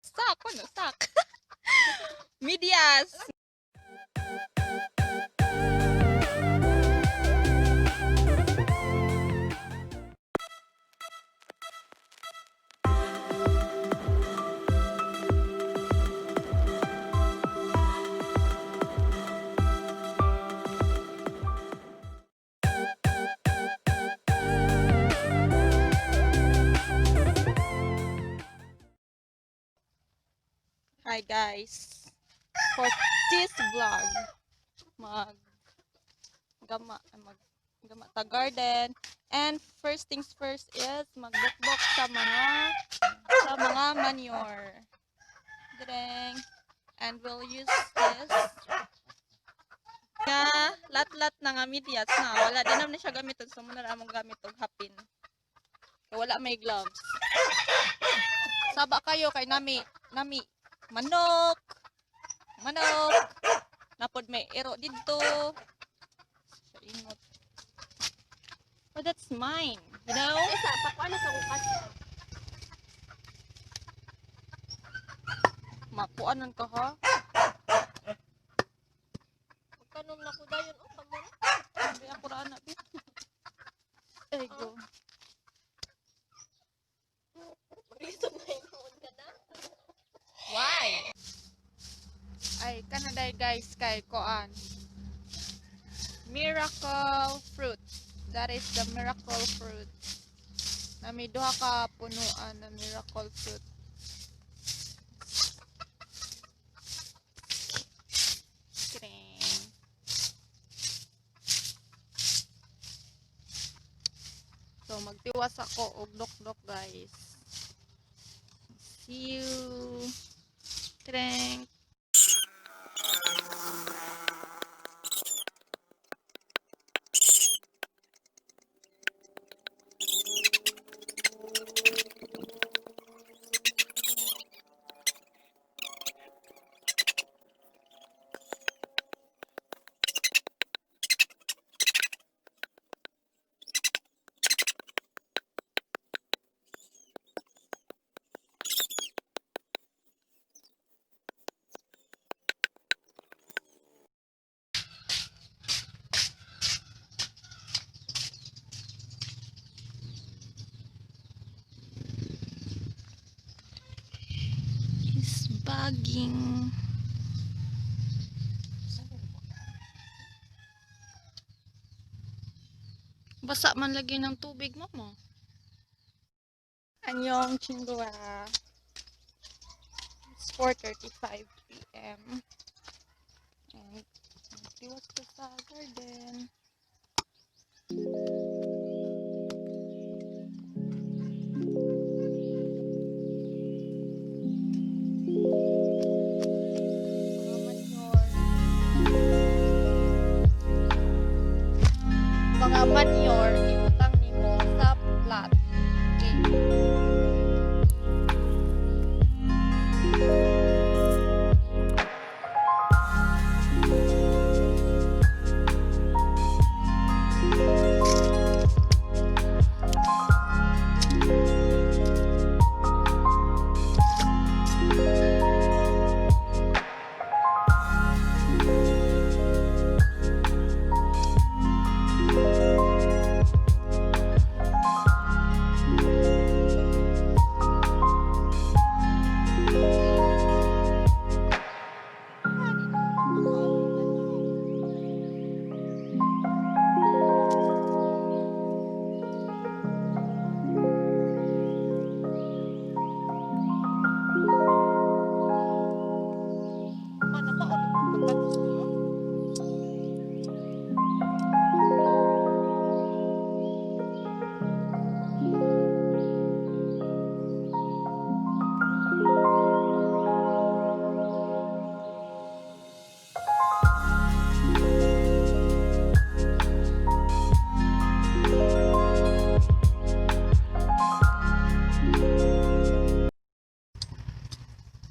Sak, ano, sak. Medias. Hi guys. For this vlog, gama ta garden, and first things first is magbukbok sa mga manure. Dring. And we'll use this nga lat-lat na nga medyas na wala din naman siya gamiton, so muna among gamit og hapin. Kaya wala may gloves. Saba kayo kay nami manok napod may ero dito. Oh, that's mine, you know? Isa, pakuan na sa ukas. Makuanan ka ha? Magkanon na ko dayon. Oh, pamura. Sabi ako ra na bi. Ay go. Reason na yun ka na. Why? Ay, kanaday guys kay koan. Miracle fruit. That is the miracle fruit. Na may duha ka punuan na miracle fruit. Kring. So magtiwas ako og dok-dok guys. See you. Kring. Baging. Basa man lagi ng tubig, mama. Anyong chingu. It's 4:35 p.m. And tiwas ko sa garden. Mga manure, ibutang nimo sa plat. Okay.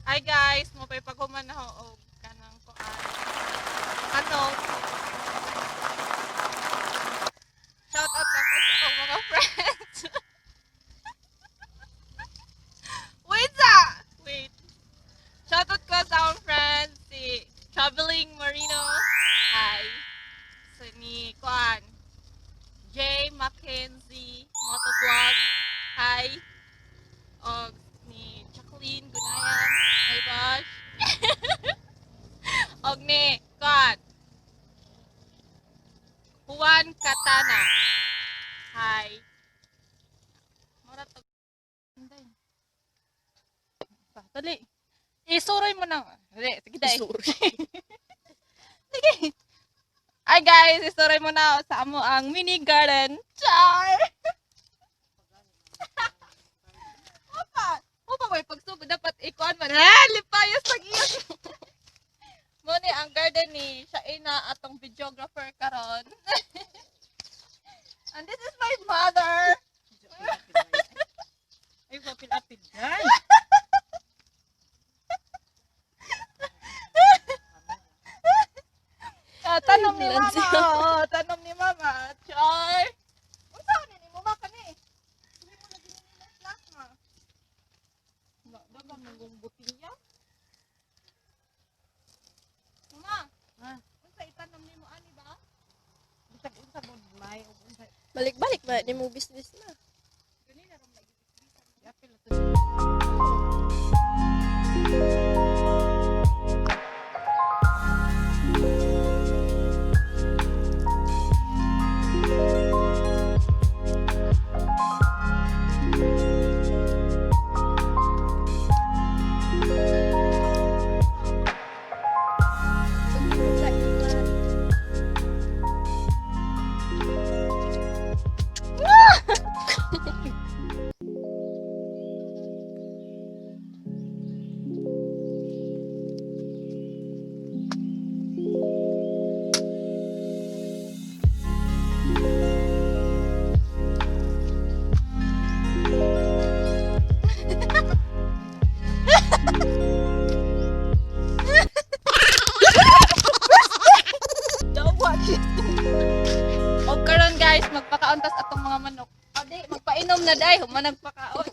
Hi guys, mo pay paghuman na ho og kanang kuan. Ano? Shout out lang ko sa akong mga friends. Wait sa. Wait. Dali. Isuroy mo na. Dali, sige dai. Isuroy. Sige. Ay guys, isuroy mo na sa amo ang mini garden. Char! Opa may pagsugod dapat ikuan man. Lipayas pag iyas. Muni ang garden ni siya ina atong videographer karon. And this is my mother. Ay, papil-apil dyan. Tanom ni mama. Oh, tanom ni mama. Char! Unsa ni mo ka ni? Hindi mo na dinili ng plasma. Dagang nang butilya. Mama, unsa itanom nimo ani ba? Bisag unsa mo may ug unsa Balik-balik ba? Di mo business na. Kanina ram lagi bisbisan. apil na. O karon guys, magpakauntas atong mga manok. O di, magpainom na day, human nagpakaon.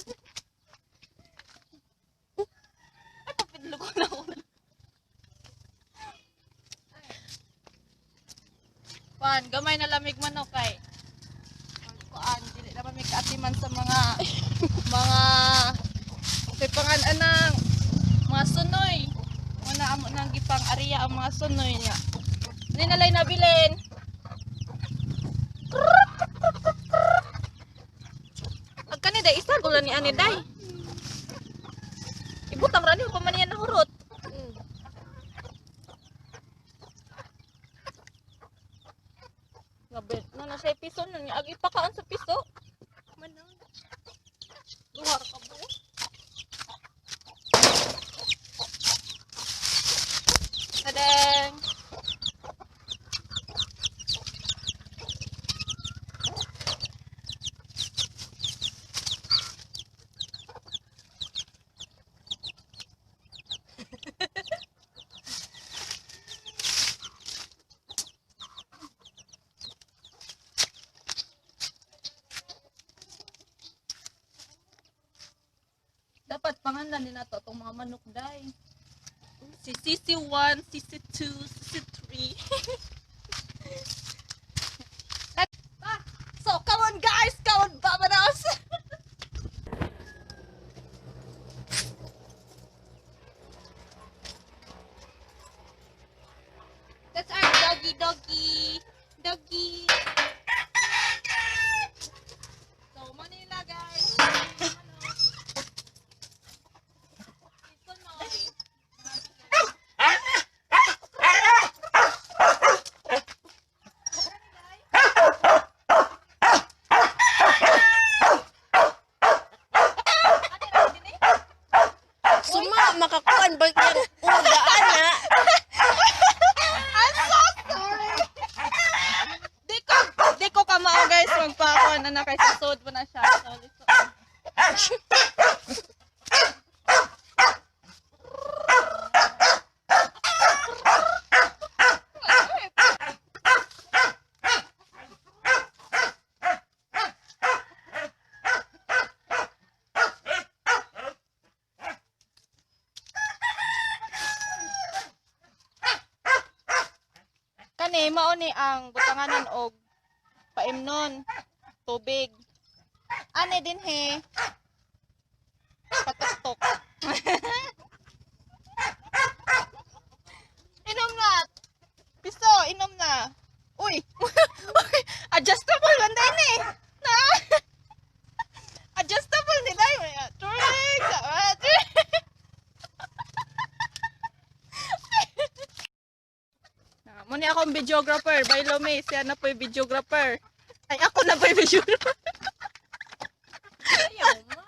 Ano pidlo ko na ulo? Kuan, gamay na lamig manok kay. Kuan, dili naman may kaatiman sa mga pipangan anang mga sunoy. Mga amo nang gipang area ang mga sunoy niya. Hindi nalay nabilin. Agkani day isa gula ni ani day. Ibutang rani pa man yan nahurot. Gabi na siya piso nun agi pakaon sa piso. Manang. Duha ka ba? Tadang. Dapat pangalan din nato itong mga manok day. Si CC1, CC2, CC3. So, come on guys! Come on, Babanos! That's our doggy. Doggy. So, Manila guys. Suma, makakuan ba yan? Ugaan na. I'm so sorry. Di ko kamao guys magpakuan na kay sasod mo na siya. So, kani mao ni ang butanganan og paimnon tubig. Ani din he. Patok-tok. Inom na. Piso, inom na. Uy. Adjustable man din eh. Na. Adjustable ni dai. Muna akong videographer. By Lome, siya na po yung videographer. Ay, ako na po yung videographer. Ayaw mo.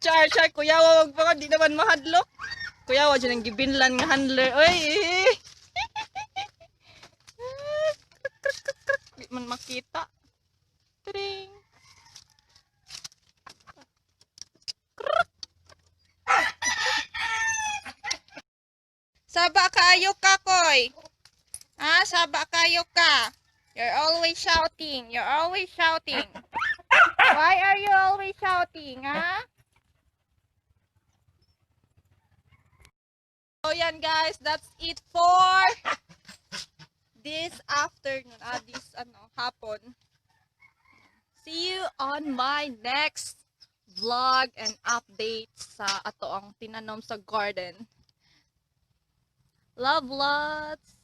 Char, kuya, wag pa ka, di naman mahadlok. Kuya, wag dyan ang gibinlan nga handler. Uy, di man makita. Tring. Saba kayo ka, Koy. Ha? Saba kayo ka. You're always shouting. You're always shouting. Why are you always shouting, ha? So yan guys, that's it for this afternoon, this hapon. See you on my next vlog and update sa ato ang tinanom sa garden. Love lots!